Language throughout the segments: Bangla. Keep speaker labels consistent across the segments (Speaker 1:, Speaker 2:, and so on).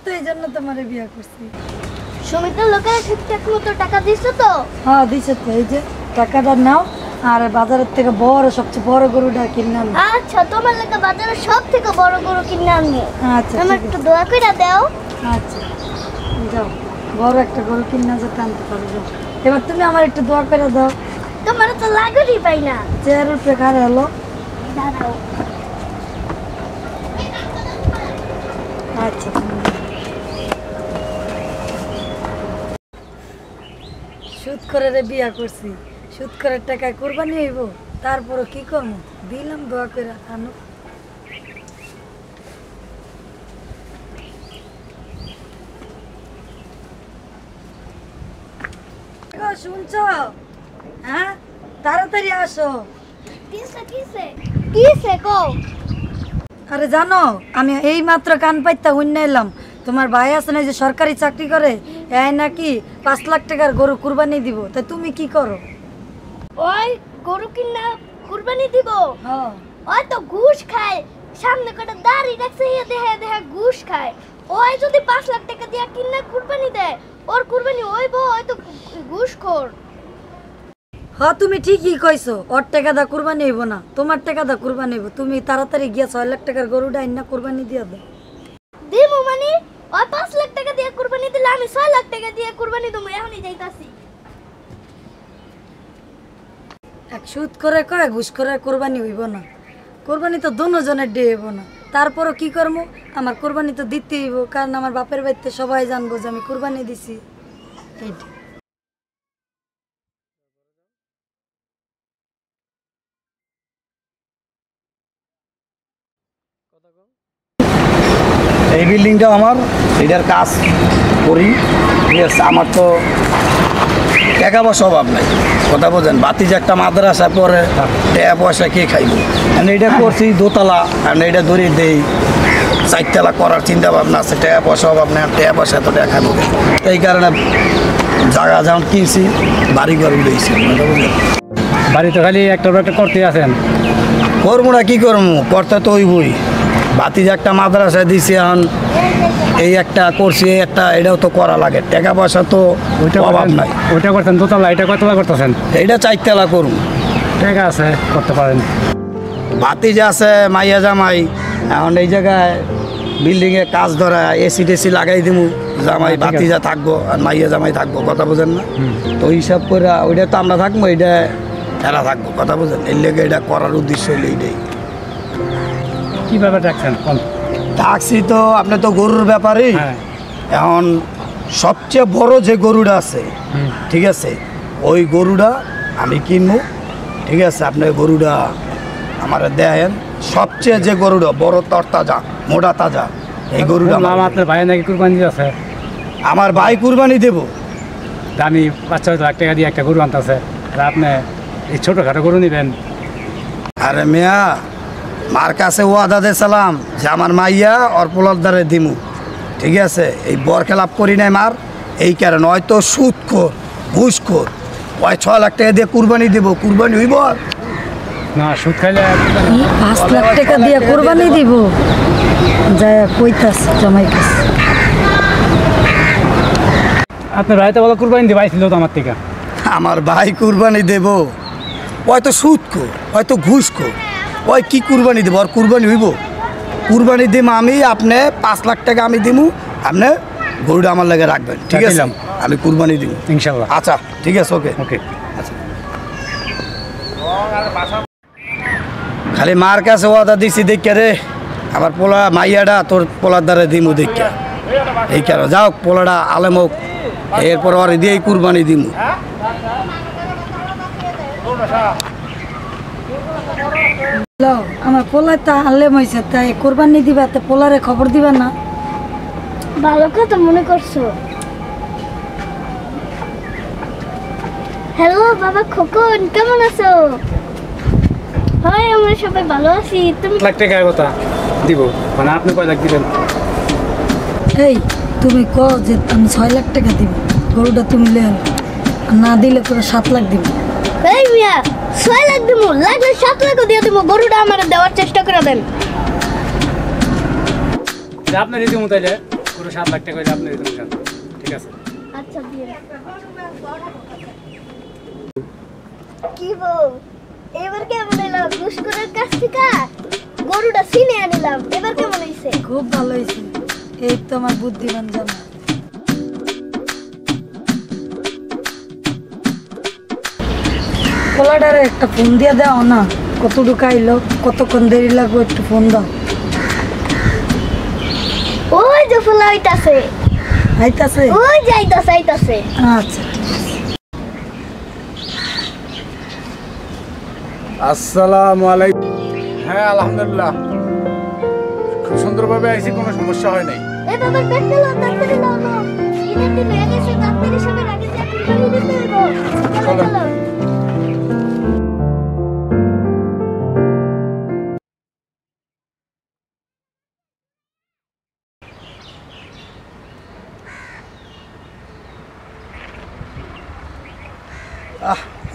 Speaker 1: তো এইজন্য তোমারে বিয়া করছি।
Speaker 2: সমিতির লোকেরা ঠিকঠাক মতো টাকা দিছো তো?
Speaker 1: হ্যাঁ দিছে তো, এই যে টাকাটা নাও আর বাজারের থেকে সবচেয়ে বড় গরুটা কিনে আনো।
Speaker 2: আচ্ছা, তোমার লেগে বাজারে সব থেকে বড় গরু কিনে আনবো।
Speaker 1: আচ্ছা
Speaker 2: আমার একটু দোয়া করে দাও।
Speaker 1: আচ্ছা যাও, বড় একটা গরু কিনে যেতে আনতে পারবো। এবার তুমি আমার একটু দোয়া করে দাও।
Speaker 2: তোমার তো লাগেরই পাই না।
Speaker 1: চেয়ারের উপরে ঘাড়ে এলো।
Speaker 2: দাঁড়াও।
Speaker 1: আচ্ছা সুদ করে রে বিয়া করছি, সুদ করে টাকায় কোরবানি হইব, তারপরও কি করবো, দিলাম দোয়া করে আনো। শুনছো? হ্যাঁ তাড়াতাড়ি আসো।
Speaker 2: কিসে কিসে কিসে কও?
Speaker 1: আরে জানো, আমি এই মাত্র কান পাইতা হুন্না এলাম, তোমার ভাই আছে না যে সরকারি চাকরি করে, এই নাকি 5 লাখ টাকার গরু কুরবানি দিব। তা তুমি কি করো?
Speaker 2: ওই গরু কিনা কুরবানি দিব?
Speaker 1: হ্যাঁ
Speaker 2: ওই তো ঘুষ খায়, সামনে কটা দাড়ি রাখছে, দেখে দেখে ঘুষ খায়। ওই যদি 5 লাখ টাকা দিয়া কিনা কুরবানি দেয়, ওর কুরবানি হইব? ওই তো ঘুষখোর।
Speaker 1: হ্যাঁ তুমি ঠিকই কইছো, ওর টাকা দা কুরবানি হইব না, তোমার টাকা দা কুরবানি হইব। তুমি তাড়াতাড়ি গিয়া 6 লাখ টাকার গরুটা আইনা কুরবানি দিয়া দাও।
Speaker 2: দিমু মানে ওই 5 লাখ টাকা দিয়ে কুরবানি দিলে আমি 6 লাখ টাকা দিয়ে কুরবানি দেবো, এখনই যাইতাছি।
Speaker 1: এক সুদ করে কয় ঘুষ করে কোরবানি হইব না, কোরবানি তো দোনো জনের ডে হইব না। তারপরও কি করবো, আমার কোরবানি তো দিতে হইব, কারণ আমার বাপের বাড়িতে সবাই জানবো যে আমি কোরবানি দিছি। এইটা
Speaker 3: এই বিল্ডিংটা আমার, এটার কাজ করি, ঠিক আছে। আমার তো টাকা পয়সা অভাব নাই, কথা বোঝেন। বাতি যে একটা মাদ্রাসা পরে টাকা পয়সা কে খাইব, এটা করছি দোতলা, আর এটা ধরে দেই 4 তলা করার চিন্তা ভাবনা আছে। টাকা পয়সা অভাব নেই, টাকা পয়সা এত টাকা খাইব, এই কারণে জায়গা যেমন কিনছি, বাড়ি ঘর উঠেছি।
Speaker 4: বাড়ি তো খালি একটা করতে আছেন,
Speaker 3: করবো না কি করবো, করতে তো হইবই। বাতি যে একটা মাদ্রাসা দিছি, এখন এই একটা করছি, এই একটা, এটাও তো করা লাগে, টাকা পয়সা তো অভাব নাই।
Speaker 4: ওইটা করতেন দোতলা, এটা কতলা করতেছেন?
Speaker 3: এইটা 4 তলা করুন,
Speaker 4: টাকা আছে করতে পারেন।
Speaker 3: বাতি যে আছে মাইয়া জামাই, এখন এই জায়গায় বিল্ডিংয়ে কাজ ধরা, এসি টেসি লাগাই দিমু, জামাই বাতি যা থাকবো আর মাইয়া জামাই থাকবো, কথা বোঝেন না? তো হিসাব করে ওইটা তো আমরা থাকবো, এইটা এরা থাকবো, কথা বোঝেন? এর লেগে এটা করার উদ্দেশ্য হইলে এইটাই।
Speaker 4: কীভাবে রাখছেন?
Speaker 3: ট্যাক্সি তো আপনি তো গরুর ব্যাপারেই। এখন সবচেয়ে বড় যে গরুটা আছে, ঠিক আছে, ওই গরুটা আমি কিনবো, ঠিক আছে। আপনি গরুটা আমার দেন, সবচেয়ে যে গরুটা বড় তরতাজা মোটা তাজা, এই গরুটা
Speaker 4: আপনার ভাই নাকি কুরবানি আছে?
Speaker 3: আমার ভাই কুরবানি দেবো।
Speaker 4: দামি 5-6 লাখ টাকা দিয়ে একটা গরু আনতেছে, আর আপনি এই ছোটোখাটো গরু নেবেন?
Speaker 3: আরে মিয়া, মার কাছে ওয়াদা দিয়েছিলাম যে আমার মাইয়া ওর পোলার দ্বারে দিমু, ঠিক আছে। এই বর খেলাপ করি নাই মার, এই কারণে হয়তো সুদখোর ঘুষখোর, ওই 6 লাখ টাকা দিয়ে কুরবানি দেবো, কুরবানি হইব
Speaker 4: না? সুদ খাইলে
Speaker 1: 5 লাখ টাকা দিয়ে কোরবানি দিব, যায় কইতাস জামাই কাছে।
Speaker 4: আপনার ভাই তো বলো কুরবানি দিয়ে পাইছিল তো আমার থেকে।
Speaker 3: আমার ভাই কুরবানি দেবো, হয়তো সুদখোর, হয়তো ঘুষখোর, ওই কি কুরবানি দেবো, আর কুরবানি হইব? কুরবানি দিম আমি, আপনি 5 লাখ টাকা আমি দিমু, আপনি গরুটা আমার লাগে রাখবেন, ঠিক আছে? আমি কুরবানি দিব
Speaker 4: ইনশাল্লাহ।
Speaker 3: আচ্ছা ঠিক আছে, ওকে
Speaker 4: ওকে।
Speaker 3: আচ্ছা, খালি মার কাছে ওয়াদা দিছি দেখে রে, আমার পোলা মাইয়াটা তোর পোলার দ্বারা দিমু দেখে, এই কেন যাও পোলাটা আলেম হোক, এরপর আর দিয়েই কুরবানি দিমু।
Speaker 1: আমার পোলায় তা আনলে হয়েছে, তাই কোরবানি দিবা, তা পোলারে খবর দিবা না?
Speaker 2: ভালো কথা মনে করছো। হ্যালো বাবা খোকন, কেমন আছো? হয় আমরা সবাই ভালো আছি। তুমি
Speaker 4: লাখ টাকার কথা দিব, মানে আপনি কয় লাখ দিবেন?
Speaker 1: এই তুমি কও যে আমি 6 লাখ টাকা দিব, গরুটা তুমি লে না দিলে পুরো 7 লাখ দিব।
Speaker 2: এই মিয়া, 6 লাখ দিব, লাগলে 7 লাখও দিয়ে দিব, গরুটা আমার দেওয়ার চেষ্টা করে দেন।
Speaker 4: আপনার রীতি মতো 7 লাখ টাকা হইলে আপনি দিতে চান, ঠিক আছে?
Speaker 2: আচ্ছা দিয়ে কি বউ এবার কেমন এলো ঘুষখোরের কাছ থেকে গরুটা চিনে আনিলাম এবার কেমন হইছে
Speaker 1: খুব ভালো হয়েছে। এই তো আমার বুদ্ধিমান জানা। পোলাটারে একটা ফোন দিয়ে দাও না, কতটুকু আইলো, কতক্ষণ দেরি লাগবে, একটু ফোন দাও।
Speaker 2: ওই যে ফুলা হইতাছে
Speaker 1: আইতাছে?
Speaker 2: ওই যাইতাছে আইতাছে
Speaker 1: আচ্ছা
Speaker 5: আসসালামু আলাইকুম। হ্যাঁ আলহামদুলিল্লাহ, খুব সুন্দরভাবে আইছি, কোনো সমস্যা হয় নাই।
Speaker 2: এই বাবার ব্যাগটা লাও তাড়াতাড়ি লাও না ঈদের দিন হয়ে গেছে তাড়াতাড়ি সবাই আগে যা কুরবানি দিতে হইব চলো চলো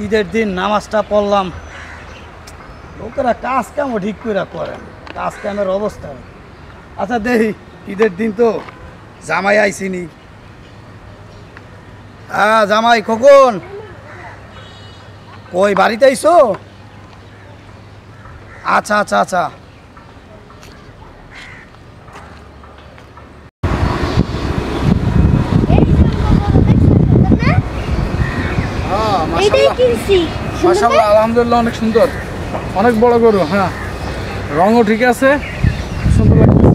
Speaker 3: ঈদের দিন নামাজটা পড়লাম, লোকেরা কাজ কামও ঠিক করে করেন, কাজ কামের অবস্থা। আচ্ছা দেখি, ঈদের দিন তো জামাই আইসিনি। হ্যাঁ জামাই কখন কই বাড়িতে আইসো? আচ্ছা আচ্ছা আচ্ছা
Speaker 2: এইটাই কিনছি
Speaker 5: মাশাআল্লাহ আলহামদুলিল্লাহ, অনেক সুন্দর, অনেক বড় গরু। হ্যাঁ রঙও ঠিক আছে, সুন্দর লাগছে।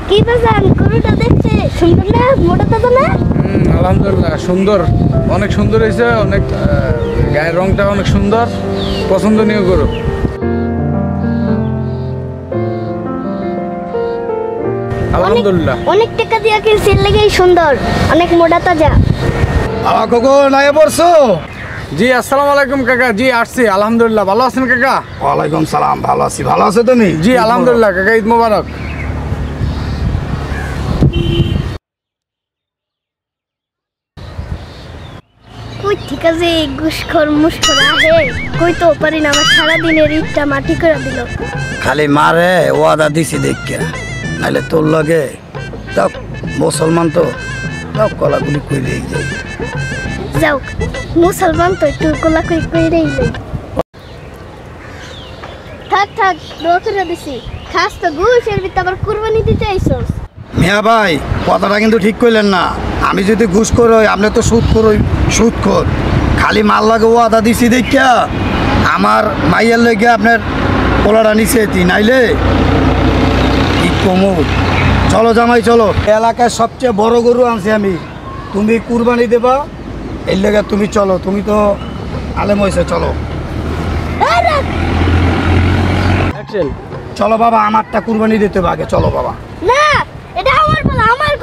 Speaker 2: কি বাজান গরুটা দেখতে সুন্দর না মোটা তো না
Speaker 5: আলহামদুলিল্লাহ সুন্দর, অনেক সুন্দর হয়েছে, অনেক গায়ের রংটা অনেক সুন্দর, পছন্দনীয় গরু। আলহামদুলিল্লাহ
Speaker 2: অনেক টাকা দিয়া কিনছি এর লাগেই সুন্দর অনেক মোটা তাজা
Speaker 3: বাবা কখন আগে পড়ছো?
Speaker 5: জি আসসালামু আলাইকুম কাকা। জি আসছি আলহামদুলিল্লাহ, ভালো আছেন কাকা?
Speaker 3: ওয়ালাইকুম সালাম, ভালো আছি। ভালো আছো তুমি?
Speaker 5: জি আলহামদুলিল্লাহ কাকা, ঈদ মোবারক।
Speaker 2: কই ঠিক আছে ঘুষখোর মুসখোর আহে কই তো পারি না আমার সারাদিনের ঈদটা মাটি করে দিল
Speaker 3: খালি মারে ওয়াদা দিছি দেখে, নাইলে তোর লাগে তাও মুসলমান তো তাও কলাগুলি কইরে যাই।
Speaker 2: যাও মুসলমান তো একটু কোলা কই কইরেই যাই থাক থাক দোতরে দিছি খাস তো ঘুষের ভিতর আবার কুরবানি দিতে আইছস
Speaker 3: মিয়া ভাই কথাটা কিন্তু ঠিক কইলেন না। আমি যদি ঘুষ করই, আপনি তো সুদ খোর। খালি মাল লাগে ওয়াদা দিছি দেখা আমার মাইয়ার লেগে আপনার পোলাটা নিচে নাইলে কি কমু। চলো জামাই চলো, এলাকায় সবচেয়ে বড় গরু আনছি আমি, তুমি কুরবানি দেবা, এর লেগে তুমি চলো, তুমি তো আলেম হয়েছে। চলো চলো বাবা, আমারটা কুরবানি দিতে হবে আগে, চলো বাবা।
Speaker 2: না এটা আমার বলা আমার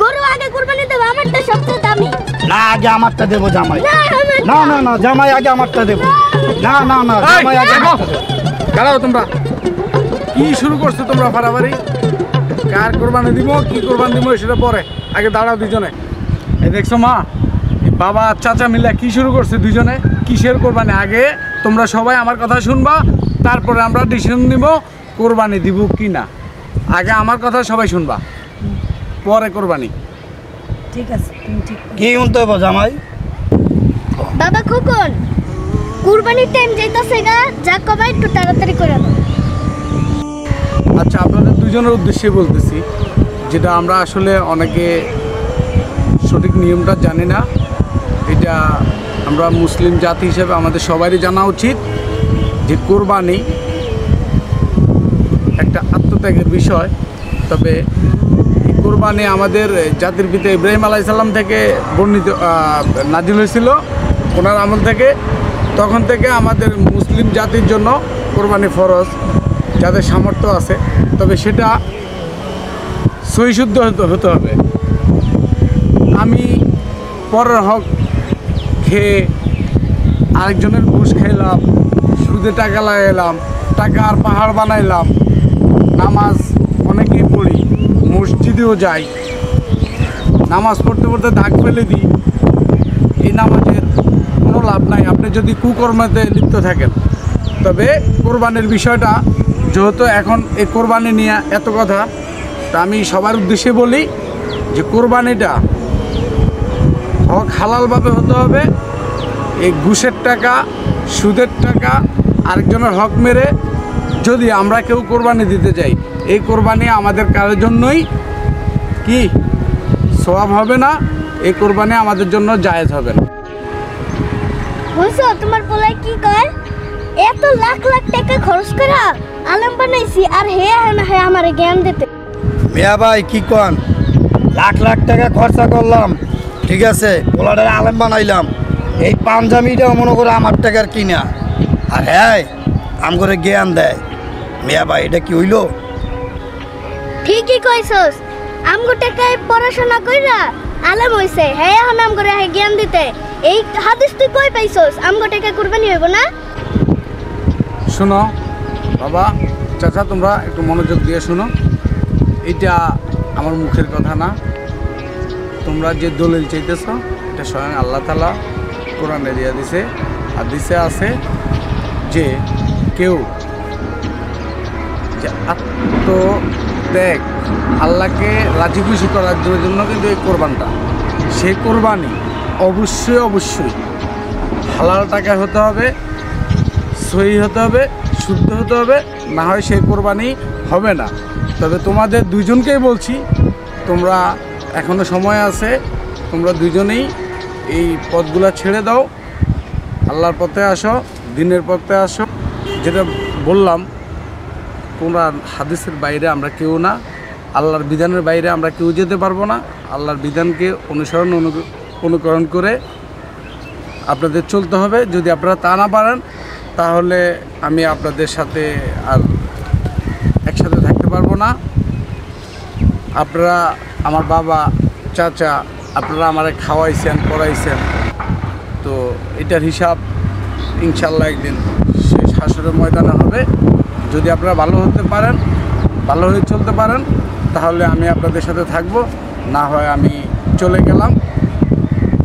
Speaker 2: গরু আগে কুরবানি দেব আমারটা সবচেয়ে দামি
Speaker 3: না আগে আমারটা দেবো জামাই।
Speaker 2: না আমার
Speaker 3: না না না জামাই আগে আমারটা দেবো। না না না জামাই আগে আমারটা দেবো।
Speaker 5: দাঁড়াও, তোমরা কি শুরু করছো? তোমরা ফারাফারি কার কোরবানি দিব, কি কোরবানি দিব সেটা পরে, আগে দাঁড়াও দুজনে। এই দেখছো মা, এই বাবা চাচা মিলে কি শুরু করছে দুজনে, কিসের কোরবানি? আগে তোমরা সবাই আমার কথা শুনবা, তারপরে আমরা ডিসিশন নিব কোরবানি দিব কি না। আগে আমার কথা সবাই শুনবা, পরে কোরবানি।
Speaker 1: ঠিক আছে, তুমি ঠিক করো।
Speaker 3: কি শুনতে হবে জামাই?
Speaker 2: বাবা খোকন কুরবানির টাইম যাইতাছে গা যা কবা একটু তাড়াতাড়ি করে দাও
Speaker 5: আচ্ছা আপনাদের দুজনের উদ্দেশ্যে বলতেছি, যেটা আমরা আসলে অনেকে সঠিক নিয়মটা জানি না, এটা আমরা মুসলিম জাতি হিসেবে আমাদের সবারই জানা উচিত যে কোরবানি একটা আত্মত্যাগের বিষয়। তবে এই কোরবানি আমাদের জাতির পিতা ইব্রাহিম আলাইহিস সালাম থেকে বর্ণিত নাজিল হয়েছিল, ওনার আমল থেকে। তখন থেকে আমাদের মুসলিম জাতির জন্য কোরবানি ফরজ, যাদের সামর্থ্য আছে। তবে সেটা সহিশুদ্ধ হতে হবে। আমি পরের হক খেয়ে আরেকজনের ঘুষ খাইলাম, সুদে টাকা লাগাইলাম, টাকার পাহাড় বানাইলাম, নামাজ অনেকেই পড়ি, মসজিদেও যাই, নামাজ পড়তে পড়তে দাগ ফেলে দিই, এই নামাজের কোনো লাভ নাই আপনি যদি কুকর্মতে লিপ্ত থাকেন। তবে কোরবানির বিষয়টা যেহেতু এখন এই কোরবানি নিয়ে এত কথা, তা আমি সবার উদ্দেশ্যে বলি যে কোরবানিটা হক হালালভাবে হতে হবে। এই ঘুষের টাকা, সুদের টাকা, আরেকজনের হক মেরে যদি আমরা কেউ কোরবানি দিতে যাই, এই কোরবানি আমাদের কারোর জন্যই কি সওয়াব হবে না, এই কোরবানি আমাদের জন্য জায়েজ হবে না।
Speaker 2: বুঝছো তোমার পোলাই কি কয়? এত লাখ লাখ টাকা খরচ করা আলেম বানাইছি, আর হে আমারে জ্ঞান দিতে।
Speaker 3: মিয়া ভাই কি কন, লাখ লাখ টাকা খরচা করলাম, ঠিক আছে, পোলাটারে আলেম বানাইলাম, এই পাঞ্জাবিটাও মনে করে আমার টাকার কিনা, আর হ্যাঁ আম করে জ্ঞান দেয়। মিয়া ভাই এটা কি হইলো?
Speaker 2: ঠিকই কইছস, আমগো টাকায় পড়াশোনা কইরা আলেম হইছে, হে এখন আম করে জ্ঞান দিতে। এই হাদিস তুই কই পাইছস? আমগো টাকা কুরবানি হইব না?
Speaker 5: শোনো বাবা, চাচা, তোমরা একটু মনোযোগ দিয়ে শোনো। এটা আমার মুখের কথা না, তোমরা যে দলিল চাইতেছ এটা স্বয়ং আল্লাহ তাআলা কোরআনে দিয়ে দিছে, হাদিসে আছে যে কেউ যে আত্মত্যাগ আল্লাহকে রাজি খুশি করার জন্য কিন্তু এই কোরবানটা, সেই কোরবানি অবশ্যই অবশ্যই হালাল টাকায় হতে হবে, সহি হতে হবে, শুদ্ধ হতে হবে, না হয় সেই কোরবানি হবে না। তবে তোমাদের দুইজনকেই বলছি, তোমরা এখনও সময় আছে, তোমরা দুইজনেই এই পথগুলো ছেড়ে দাও, আল্লাহর পথে আসো, দিনের পথে আসো। যেটা বললাম, কোরআন হাদিসের বাইরে আমরা কেউ না, আল্লাহর বিধানের বাইরে আমরা কেউ যেতে পারবো না। আল্লাহর বিধানকে অনুসরণ অনুকরণ করে আপনাদের চলতে হবে। যদি আপনারা তা না পারেন, তাহলে আমি আপনাদের সাথে আর একসাথে থাকতে পারবো না। আপনারা আমার বাবা, চাচা, আপনারা আমারে খাওয়াইছেন, পড়াইছেন, তো এটার হিসাব ইনশাল্লাহ একদিন শেষ হাসরের ময়দানে হবে। যদি আপনারা ভালো হতে পারেন, ভালো হয়ে চলতে পারেন, তাহলে আমি আপনাদের সাথে থাকব, না হয় আমি চলে গেলাম।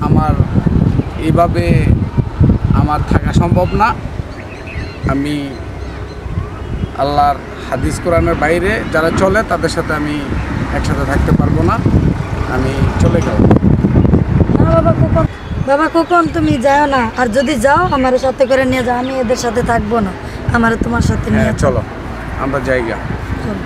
Speaker 5: আমার এইভাবে আমার থাকা সম্ভব না। আমি আল্লাহর হাদিস কোরআনের বাইরে যারা চলে তাদের সাথে আমি একসাথে থাকতে পারবো না, আমি চলে গেলাম।
Speaker 1: না বাবা খোকন তুমি যাও না, আর যদি যাও আমার সাথে করে নিয়ে যাও, আমি এদের সাথে থাকবো না, আমার তোমার সাথে নিয়ে
Speaker 5: হ্যাঁ চলো আমরা জায়গা।
Speaker 1: চলো।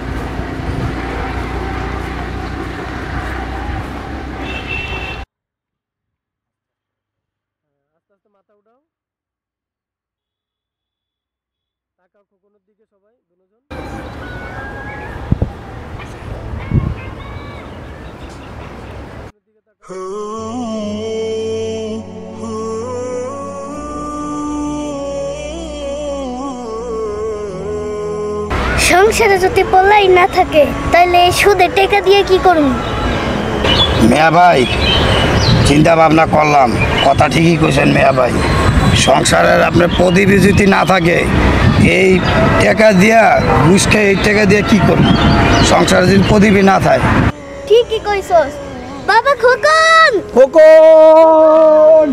Speaker 2: সংসারে যদি পোলাই না থাকে, তাহলে এই সুদের টাকা দিয়ে কি করব?
Speaker 3: মিয়া ভাই চিন্তা ভাবনা করলাম, কথা ঠিকই কইছেন মিয়া ভাই। সংসারের আপনার প্রদীপে যদি না থাকে, এই টাকা দিয়া ঘুষ খেয়ে এই টাকা দিয়ে কী করব? সংসারে যদি প্রদীপই না থাকে।
Speaker 2: ঠিকই কইছস বাবা খোকন।
Speaker 3: খোকন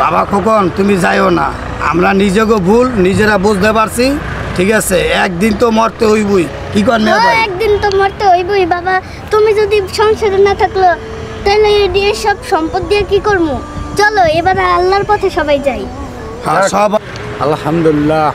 Speaker 3: বাবা খোকন তুমি যাইও না, আমরা নিজেকে ভুল নিজেরা বুঝতে পারছি, ঠিক আছে, একদিন তো মরতে হইবই। কি কর মিয়া ভাই?
Speaker 2: একদিন তো মরতে হইবই বাবা। তুমি যদি সংসারে না থাকলো, তাহলে এই সব সম্পদ দিয়ে কি করবো? চলো এবার আল্লাহর পথে সবাই যাই।
Speaker 3: হ্যাঁ সব
Speaker 5: আলহামদুলিল্লাহ।